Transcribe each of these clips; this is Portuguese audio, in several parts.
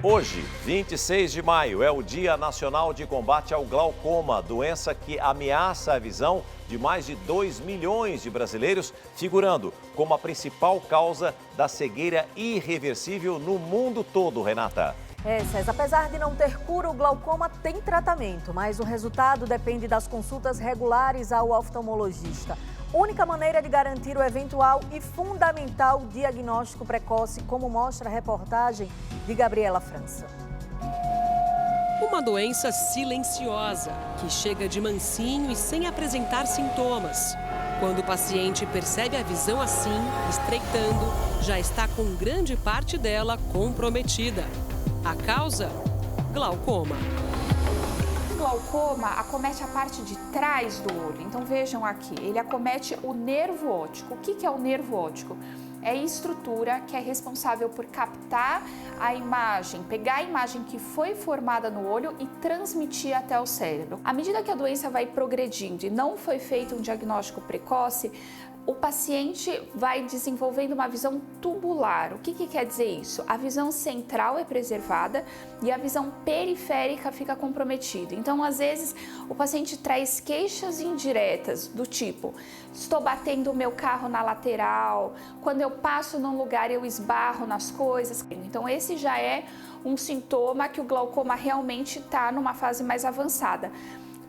Hoje, 26 de maio, é o Dia Nacional de Combate ao Glaucoma, doença que ameaça a visão de mais de 2 milhões de brasileiros, figurando como a principal causa da cegueira irreversível no mundo todo, Renata. César, apesar de não ter cura, o glaucoma tem tratamento, mas o resultado depende das consultas regulares ao oftalmologista. Única maneira de garantir o eventual e fundamental diagnóstico precoce, como mostra a reportagem de Gabriela França. Uma doença silenciosa, que chega de mansinho e sem apresentar sintomas. Quando o paciente percebe a visão assim, estreitando, já está com grande parte dela comprometida. A causa? Glaucoma. O glaucoma acomete a parte de trás do olho. Então vejam aqui, ele acomete o nervo óptico. O que é o nervo óptico? É a estrutura que é responsável por captar a imagem, pegar a imagem que foi formada no olho e transmitir até o cérebro. À medida que a doença vai progredindo e não foi feito um diagnóstico precoce, o paciente vai desenvolvendo uma visão tubular. O que quer dizer isso? A visão central é preservada e a visão periférica fica comprometida. Então, às vezes, o paciente traz queixas indiretas do tipo: estou batendo o meu carro na lateral, quando eu passo num lugar eu esbarro nas coisas. Então, esse já é um sintoma que o glaucoma realmente está numa fase mais avançada.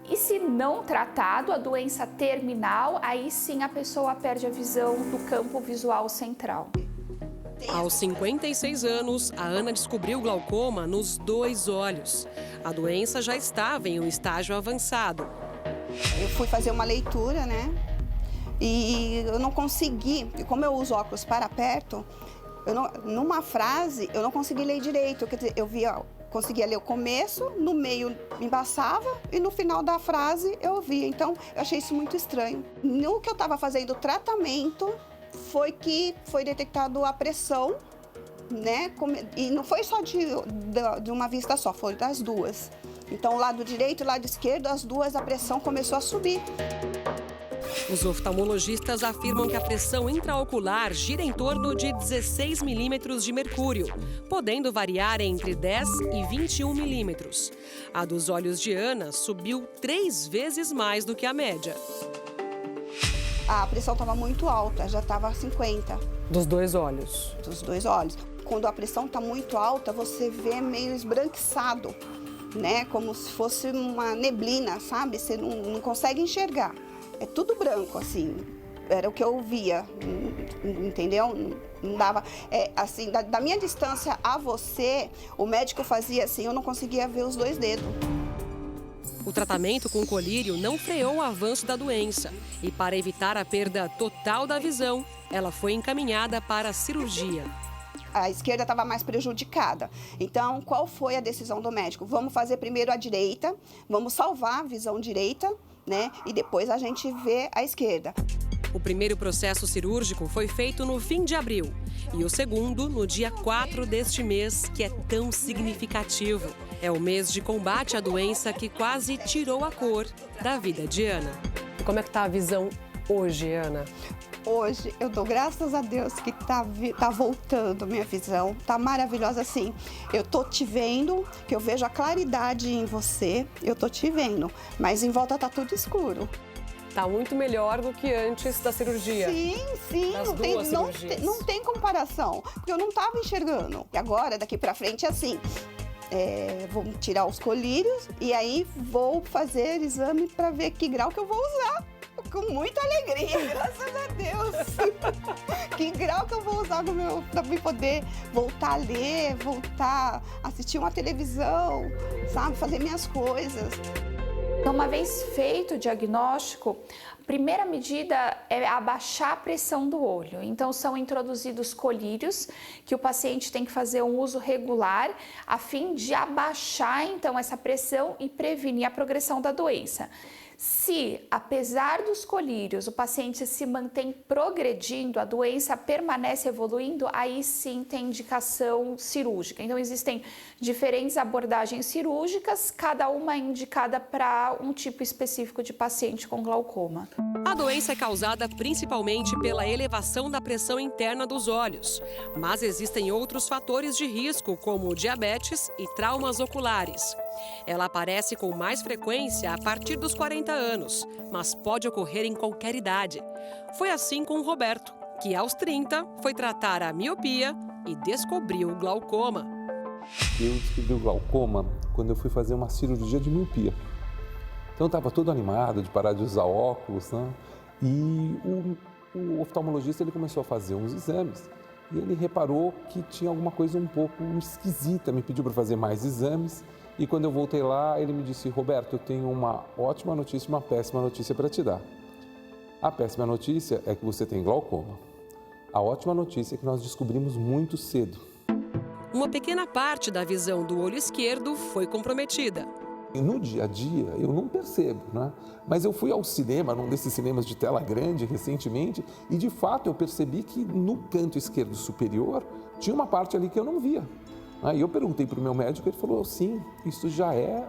E se não tratado, a doença terminal, aí sim a pessoa perde a visão do campo visual central. Aos 56 anos, a Ana descobriu glaucoma nos 2 olhos. A doença já estava em um estágio avançado. Eu fui fazer uma leitura, né? E eu não consegui, como eu uso óculos para perto, numa frase eu não consegui ler direito. Quer dizer, eu conseguia ler o começo, no meio embaçava e no final da frase eu via. Então, eu achei isso muito estranho. No que eu estava fazendo o tratamento, foi detectado a pressão, né? E não foi só de uma vista só, foi das duas. Então, o lado direito e o lado esquerdo, as duas, a pressão começou a subir. Os oftalmologistas afirmam que a pressão intraocular gira em torno de 16 milímetros de mercúrio, podendo variar entre 10 e 21 milímetros. A dos olhos de Ana subiu 3 vezes mais do que a média. A pressão estava muito alta, já estava 50. Dos 2 olhos? Dos 2 olhos. Quando a pressão está muito alta, você vê meio esbranquiçado, né? Como se fosse uma neblina, sabe? Você não consegue enxergar. É tudo branco, assim, era o que eu via, entendeu? Não dava, assim, da minha distância a você, o médico fazia assim, eu não conseguia ver os 2 dedos. O tratamento com colírio não freou o avanço da doença e, para evitar a perda total da visão, ela foi encaminhada para a cirurgia. A esquerda estava mais prejudicada. Então, qual foi a decisão do médico? Vamos fazer primeiro a direita, vamos salvar a visão direita, né? E depois a gente vê a esquerda. O primeiro processo cirúrgico foi feito no fim de abril e o segundo no dia 4 deste mês, que é tão significativo. É o mês de combate à doença que quase tirou a cor da vida de Ana. E como é que está a visão hoje, Ana? Hoje, eu dou graças a Deus que tá voltando minha visão, tá maravilhosa assim. Eu tô te vendo, que eu vejo a claridade em você, eu tô te vendo, mas em volta tá tudo escuro. Tá muito melhor do que antes da cirurgia. Sim, não tem comparação, porque eu não tava enxergando. E agora, daqui pra frente, é assim, vou tirar os colírios e aí vou fazer exame pra ver que grau que eu vou usar. Com muita alegria, graças a Deus. Que grau que eu vou usar para poder voltar a ler, voltar a assistir uma televisão, sabe? Fazer minhas coisas. Uma vez feito o diagnóstico, a primeira medida é abaixar a pressão do olho. Então, são introduzidos colírios que o paciente tem que fazer um uso regular a fim de abaixar, então, essa pressão e prevenir a progressão da doença. Se, apesar dos colírios, o paciente se mantém progredindo, a doença permanece evoluindo, aí sim tem indicação cirúrgica. Então, existem diferentes abordagens cirúrgicas, cada uma indicada para um tipo específico de paciente com glaucoma. A doença é causada principalmente pela elevação da pressão interna dos olhos, mas existem outros fatores de risco, como diabetes e traumas oculares. Ela aparece com mais frequência a partir dos 40 anos, mas pode ocorrer em qualquer idade. Foi assim com o Roberto, que aos 30 foi tratar a miopia e descobriu o glaucoma. Eu descobri o glaucoma quando eu fui fazer uma cirurgia de miopia. Então eu estava todo animado de parar de usar óculos, né? E o oftalmologista ele começou a fazer uns exames e ele reparou que tinha alguma coisa um pouco esquisita, me pediu para fazer mais exames e quando eu voltei lá ele me disse: Roberto, eu tenho uma ótima notícia e uma péssima notícia para te dar. A péssima notícia é que você tem glaucoma. A ótima notícia é que nós descobrimos muito cedo. Uma pequena parte da visão do olho esquerdo foi comprometida. No dia a dia eu não percebo, né? Mas eu fui ao cinema, num desses cinemas de tela grande recentemente, e de fato eu percebi que no canto esquerdo superior tinha uma parte ali que eu não via. E eu perguntei para o meu médico, ele falou: sim, isso já é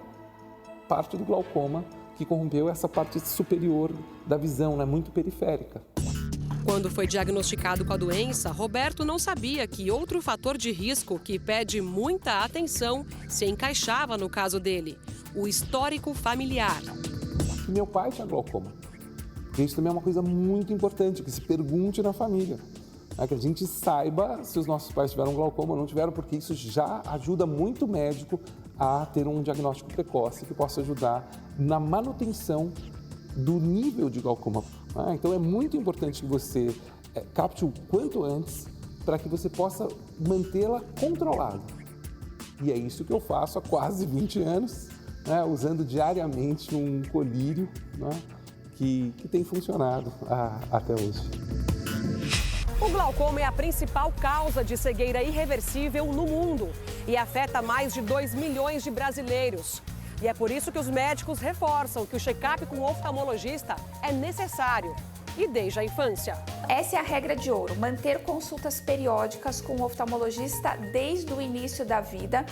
parte do glaucoma que corrompeu essa parte superior da visão, né? Muito periférica. Quando foi diagnosticado com a doença, Roberto não sabia que outro fator de risco que pede muita atenção se encaixava no caso dele: o histórico familiar. Meu pai tinha glaucoma. Isso também é uma coisa muito importante, que se pergunte na família. Que a gente saiba se os nossos pais tiveram glaucoma ou não tiveram, porque isso já ajuda muito o médico a ter um diagnóstico precoce que possa ajudar na manutenção do nível de glaucoma. Então é muito importante que você capte o quanto antes para que você possa mantê-la controlada. E é isso que eu faço há quase 20 anos, usando diariamente um colírio, que tem funcionado até hoje. O glaucoma é a principal causa de cegueira irreversível no mundo e afeta mais de 2 milhões de brasileiros. E é por isso que os médicos reforçam que o check-up com o oftalmologista é necessário e desde a infância. Essa é a regra de ouro: manter consultas periódicas com o oftalmologista desde o início da vida.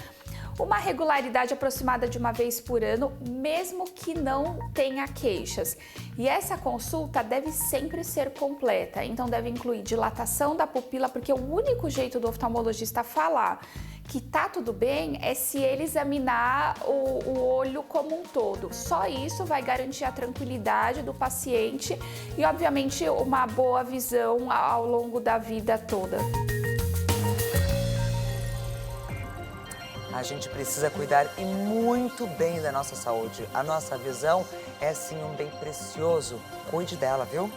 Uma regularidade aproximada de uma vez por ano, mesmo que não tenha queixas. E essa consulta deve sempre ser completa, então deve incluir dilatação da pupila, porque o único jeito do oftalmologista falar que tá tudo bem é se ele examinar o olho como um todo. Só isso vai garantir a tranquilidade do paciente e, obviamente, uma boa visão ao longo da vida toda. A gente precisa cuidar e muito bem da nossa saúde. A nossa visão é sim um bem precioso. Cuide dela, viu?